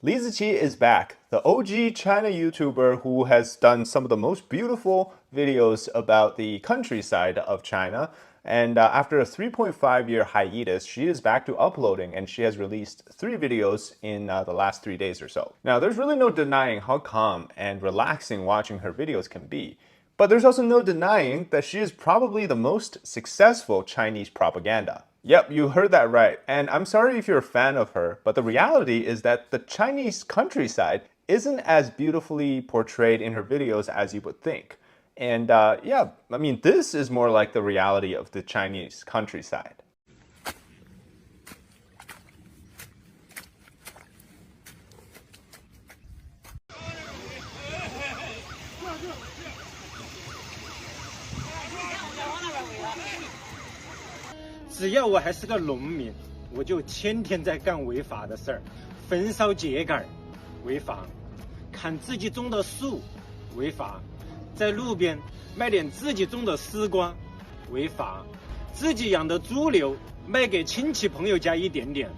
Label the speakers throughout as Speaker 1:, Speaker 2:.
Speaker 1: Li Ziqi is back, the OG China YouTuber who has done some of the most beautiful videos about the countryside of China. And after a 3.5-year hiatus, she is back to uploading, and she has released 3 videos in the last 3 days or so. Now, there's really no denying how calm and relaxing watching her videos can be. But there's also no denying that she is probably the most successful Chinese propaganda. Yep, you heard that right. And I'm sorry if you're a fan of her, but the reality is that the Chinese countryside isn't as beautifully portrayed in her videos as you would think. And yeah, I mean, this is more like the reality of the Chinese countryside.
Speaker 2: 只要我还是个农民，我就天天在干违法的事儿，焚烧秸秆违法，砍自己种的树违法，在路边卖点自己种的丝瓜违法，自己养的猪牛卖给亲戚朋友家一点点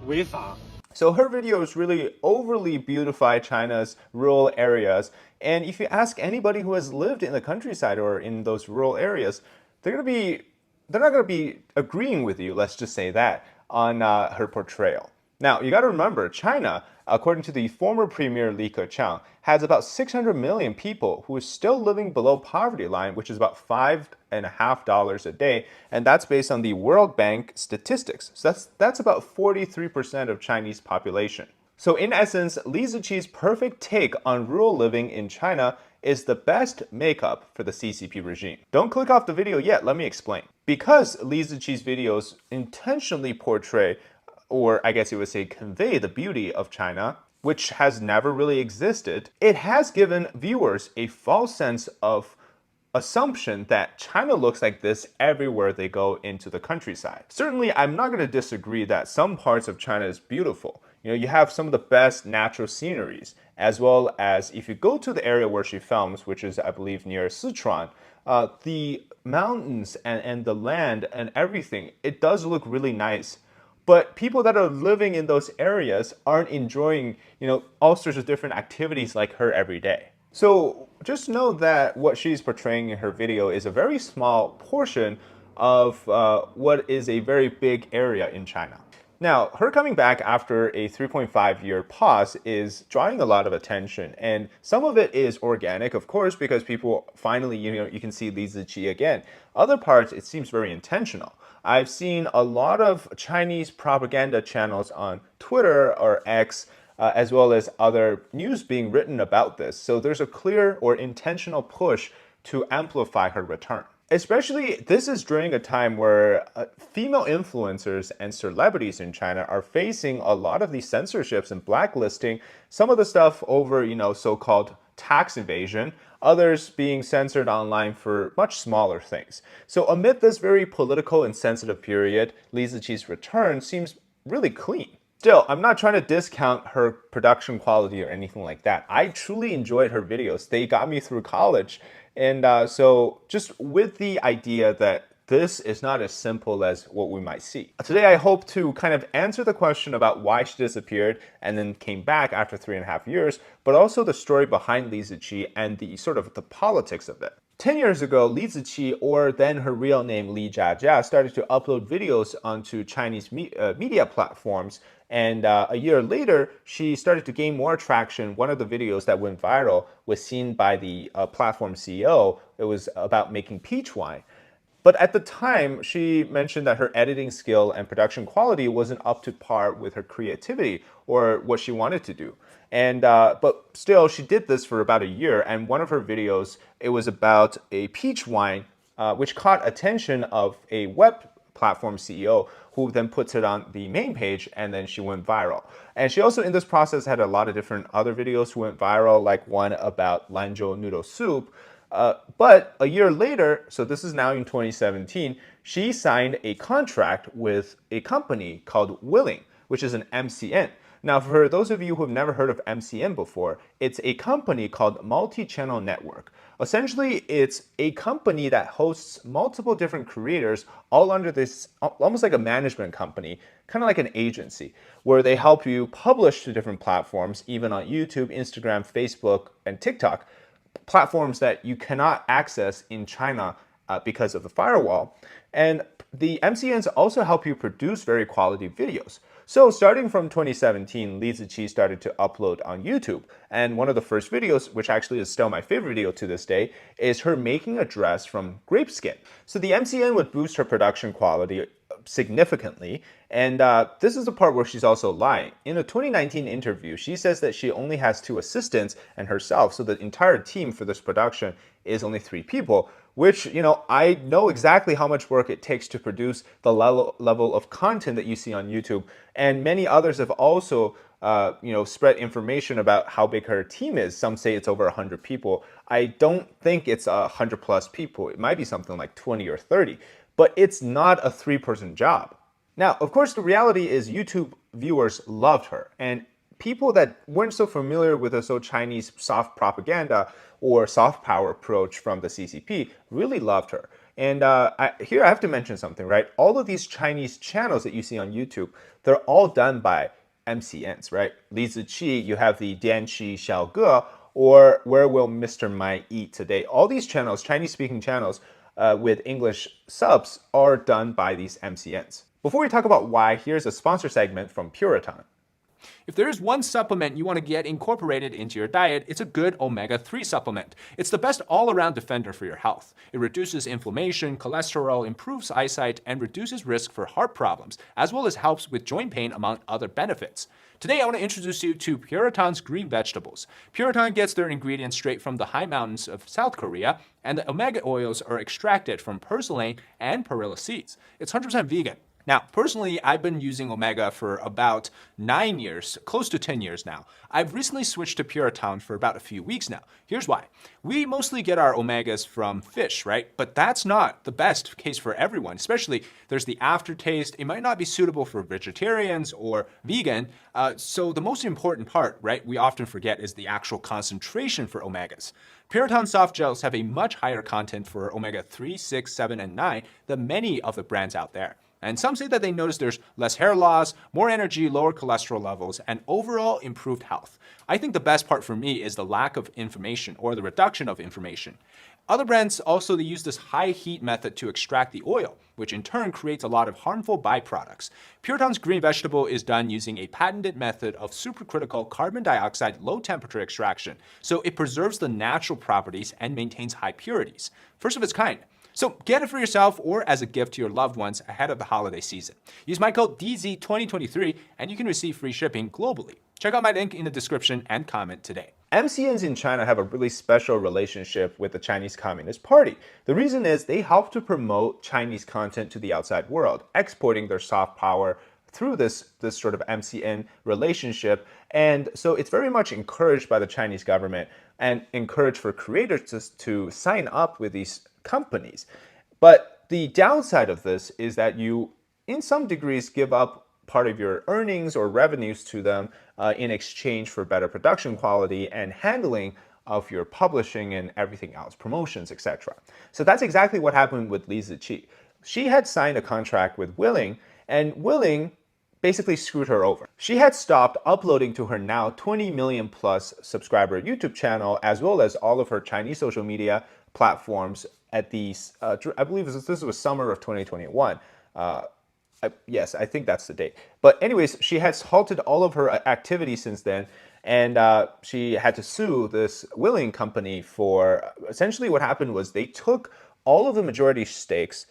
Speaker 2: 违法。
Speaker 1: So her videos really overly beautify China's rural areas. And if you ask anybody who has lived in the countryside or in those rural areas, they're not going to be agreeing with you, let's just say that, on her portrayal. Now, you got to remember, China, according to the former premier Li Keqiang, has about 600 million people who are still living below poverty line, which is about $5.50 a day, and that's based on the World Bank statistics. So that's about 43% of Chinese population. So in essence, Li Ziqi's perfect take on rural living in China is the best makeup for the CCP regime. Don't click off the video yet, let me explain. Because Li Ziqi's videos intentionally portray, or I guess you would say convey, the beauty of China, which has never really existed, it has given viewers a false sense of assumption that China looks like this everywhere they go into the countryside. Certainly, I'm not going to disagree that some parts of China is beautiful. You know, you have some of the best natural sceneries, as well as if you go to the area where she films, which is, I believe, near Sichuan, the mountains and the land and everything, it does look really nice. But people that are living in those areas aren't enjoying, all sorts of different activities like her every day. So just know that what she's portraying in her video is a very small portion of what is a very big area in China. Now, her coming back after a 3.5-year pause is drawing a lot of attention, and some of it is organic, of course, because people finally, you can see Li Ziqi again. Other parts, it seems very intentional. I've seen a lot of Chinese propaganda channels on Twitter or X, as well as other news being written about this. So there's a clear or intentional push to amplify her return. Especially, this is during a time where female influencers and celebrities in China are facing a lot of these censorships and blacklisting, some of the stuff over, so-called tax evasion, others being censored online for much smaller things. So amid this very political and sensitive period, Li Ziqi's return seems really clean. Still, I'm not trying to discount her production quality or anything like that. I truly enjoyed her videos. They got me through college. And so just with the idea that this is not as simple as what we might see. Today, I hope to kind of answer the question about why she disappeared and then came back after 3.5 years, but also the story behind Li Ziqi and the sort of the politics of it. 10 years ago, Li Ziqi, or then her real name Li Jiajia, started to upload videos onto Chinese media platforms. And a year later, she started to gain more traction. One of the videos that went viral was seen by the platform CEO. It was about making peach wine. But at the time, she mentioned that her editing skill and production quality wasn't up to par with her creativity or what she wanted to do. And but still, she did this for about a year. And one of her videos, it was about a peach wine, which caught attention of a web platform CEO who then puts it on the main page, and then she went viral. And she also, in this process, had a lot of different other videos who went viral, like one about Lanzhou noodle soup. But a year later, so this is now in 2017, she signed a contract with a company called Willing, which is an MCN. Now, for those of you who have never heard of MCN before, it's a company called Multi-Channel Network. Essentially, it's a company that hosts multiple different creators all under this, almost like a management company, kind of like an agency, where they help you publish to different platforms, even on YouTube, Instagram, Facebook, and TikTok, platforms that you cannot access in China because of the firewall. And the MCNs also help you produce very quality videos. So starting from 2017, Li Ziqi started to upload on YouTube. And one of the first videos, which actually is still my favorite video to this day, is her making a dress from grape skin. So the MCN would boost her production quality significantly. And this is the part where she's also lying. In a 2019 interview, she says that she only has 2 assistants and herself. So the entire team for this production is only 3 people, which, I know exactly how much work it takes to produce the level of content that you see on YouTube. And many others have also, spread information about how big her team is. Some say it's over 100 people. I don't think it's 100 plus people. It might be something like 20 or 30, but it's not a 3-person job. Now, of course, the reality is YouTube viewers loved her, and people that weren't so familiar with the so Chinese soft propaganda or soft power approach from the CCP really loved her. And here I have to mention something, right? All of these Chinese channels that you see on YouTube, they're all done by MCNs, right? Li Ziqi, you have the Dianqi Xiaoge, or Where Will Mr. Mai Eat Today? All these channels, Chinese-speaking channels with English subs, are done by these MCNs. Before we talk about why, here's a sponsor segment from Puriton.
Speaker 3: If there is one supplement you want to get incorporated into your diet, it's a good omega-3 supplement. It's the best all-around defender for your health. It reduces inflammation, cholesterol, improves eyesight, and reduces risk for heart problems, as well as helps with joint pain, among other benefits. Today, I want to introduce you to Puriton's green vegetables. Puriton gets their ingredients straight from the high mountains of South Korea, and the omega oils are extracted from purslane and perilla seeds. It's 100% vegan. Now, personally, I've been using Omega for about 9 years, close to 10 years now. I've recently switched to Puriton for about a few weeks now. Here's why. We mostly get our Omegas from fish, right? But that's not the best case for everyone, especially there's the aftertaste. It might not be suitable for vegetarians or vegan. So the most important part, right, we often forget is the actual concentration for Omegas. Puriton soft gels have a much higher content for omega-3, 6, 7, and 9 than many of the brands out there. And some say that they notice there's less hair loss, more energy, lower cholesterol levels, and overall improved health. I think the best part for me is the lack of inflammation, or the reduction of inflammation. Other brands also, they use this high heat method to extract the oil, which in turn creates a lot of harmful byproducts. Puriton's green vegetable is done using a patented method of supercritical carbon dioxide low temperature extraction, so it preserves the natural properties and maintains high purities. First of its kind. So get it for yourself or as a gift to your loved ones ahead of the holiday season. Use my code DZ2023 and you can receive free shipping globally. Check out my link in the description and comment today.
Speaker 1: MCNs in China have a really special relationship with the Chinese Communist Party. The reason is they help to promote Chinese content to the outside world, exporting their soft power through this sort of MCN relationship. And so it's very much encouraged by the Chinese government and encouraged for creators to sign up with these companies. But the downside of this is that you, in some degrees, give up part of your earnings or revenues to them in exchange for better production quality and handling of your publishing and everything else, promotions, etc. So that's exactly what happened with Li Ziqi. She had signed a contract with Willing, and Willing basically screwed her over. She had stopped uploading to her now 20 million plus subscriber YouTube channel, as well as all of her Chinese social media platforms at the, I believe this was summer of 2021. Yes, I think that's the date. But anyways, she has halted all of her activity since then, and she had to sue this Willing company for, essentially what happened was they took all of the majority stakes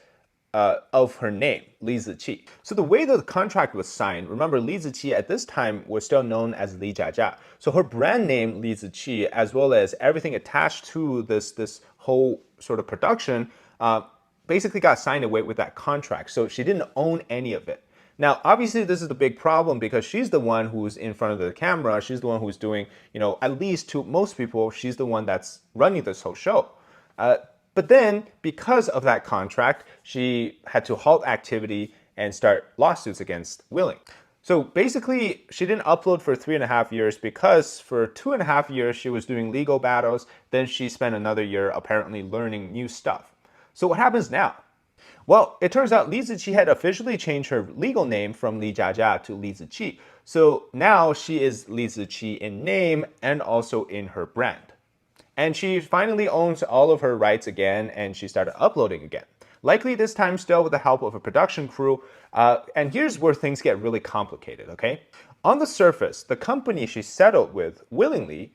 Speaker 1: of her name, Li Ziqi. So the way the contract was signed, remember Li Ziqi at this time was still known as Li Jiajia. So her brand name, Li Ziqi, as well as everything attached to this whole sort of production, basically got signed away with that contract. So she didn't own any of it. Now, obviously, this is the big problem because she's the one who's in front of the camera. She's the one who's doing, at least to most people, she's the one that's running this whole show. But then, because of that contract, she had to halt activity and start lawsuits against Willing. So basically, she didn't upload for 3.5 years because for 2.5 years she was doing legal battles. Then she spent another year apparently learning new stuff. So what happens now? Well, it turns out Li Ziqi had officially changed her legal name from Li Jiajia to Li Ziqi. So now she is Li Ziqi in name and also in her brand. And she finally owns all of her rights again, and she started uploading again. Likely this time still with the help of a production crew. And here's where things get really complicated, okay? On the surface, the company she settled with willingly,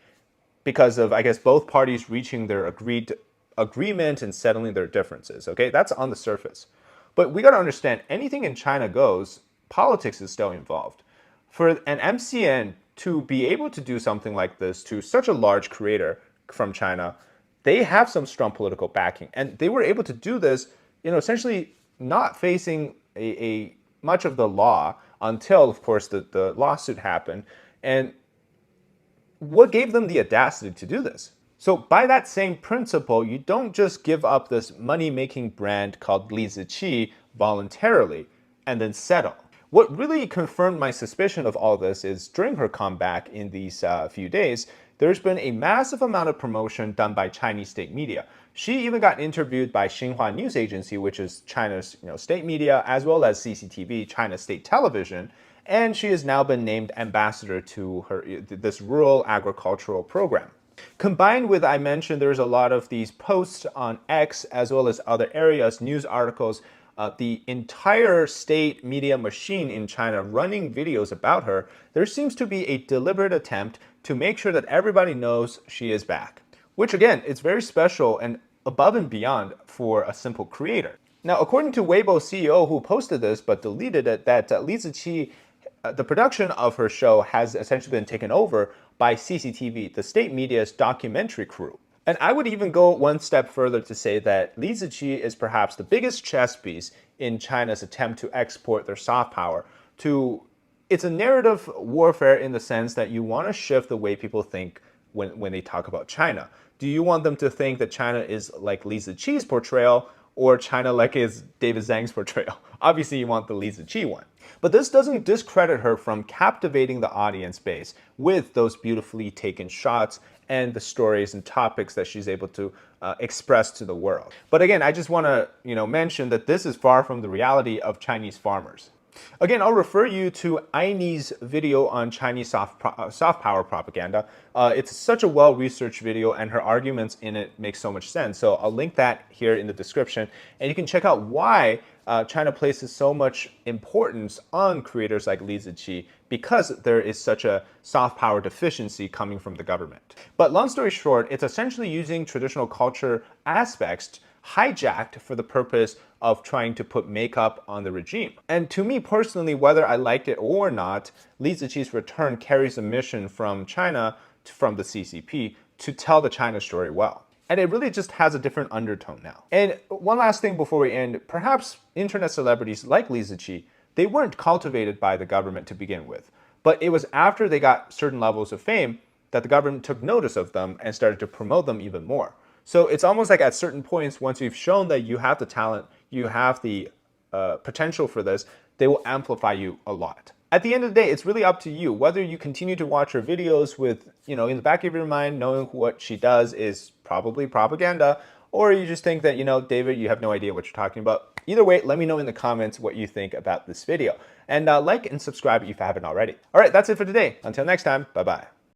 Speaker 1: because of, I guess, both parties reaching their agreement and settling their differences, okay? That's on the surface. But we got to understand, anything in China goes, politics is still involved. For an MCN to be able to do something like this to such a large creator from China, they have some strong political backing. And they were able to do this, essentially not facing a much of the law until, of course, the lawsuit happened. And what gave them the audacity to do this? So by that same principle, you don't just give up this money-making brand called Li Ziqi voluntarily and then settle. What really confirmed my suspicion of all this is during her comeback in these few days, there's been a massive amount of promotion done by Chinese state media. She even got interviewed by Xinhua News Agency, which is China's state media, as well as CCTV, China's state television, and she has now been named ambassador to this rural agricultural program. Combined with, I mentioned, there's a lot of these posts on X as well as other areas, news articles, the entire state media machine in China running videos about her, there seems to be a deliberate attempt to make sure that everybody knows she is back. Which again, is very special and above and beyond for a simple creator. Now, according to Weibo CEO who posted this but deleted it, that Li Ziqi, the production of her show has essentially been taken over by CCTV, the state media's documentary crew. And I would even go one step further to say that Li Ziqi is perhaps the biggest chess piece in China's attempt to export their soft power to... It's a narrative warfare in the sense that you want to shift the way people think when they talk about China. Do you want them to think that China is like Li Ziqi's portrayal or China like is David Zhang's portrayal? Obviously, you want the Li Ziqi one. But this doesn't discredit her from captivating the audience base with those beautifully taken shots and the stories and topics that she's able to express to the world. But again, I just want to mention that this is far from the reality of Chinese farmers. Again, I'll refer you to Aine's video on Chinese soft power propaganda. It's such a well-researched video, and her arguments in it make so much sense. So I'll link that here in the description, and you can check out why China places so much importance on creators like Li Ziqi, because there is such a soft power deficiency coming from the government. But long story short, it's essentially using traditional culture aspects hijacked for the purpose of trying to put makeup on the regime. And to me personally, whether I liked it or not, Li Ziqi's return carries a mission from China, from the CCP, to tell the China story well. And it really just has a different undertone now. And one last thing before we end, perhaps internet celebrities like Li Ziqi, they weren't cultivated by the government to begin with. But it was after they got certain levels of fame that the government took notice of them and started to promote them even more. So it's almost like at certain points, once you've shown that you have the talent, you have the potential for this, they will amplify you a lot. At the end of the day, it's really up to you, whether you continue to watch her videos with, in the back of your mind, knowing what she does is probably propaganda, or you just think that, David, you have no idea what you're talking about. Either way, let me know in the comments what you think about this video. And like and subscribe if you haven't already. All right, that's it for today. Until next time, bye-bye.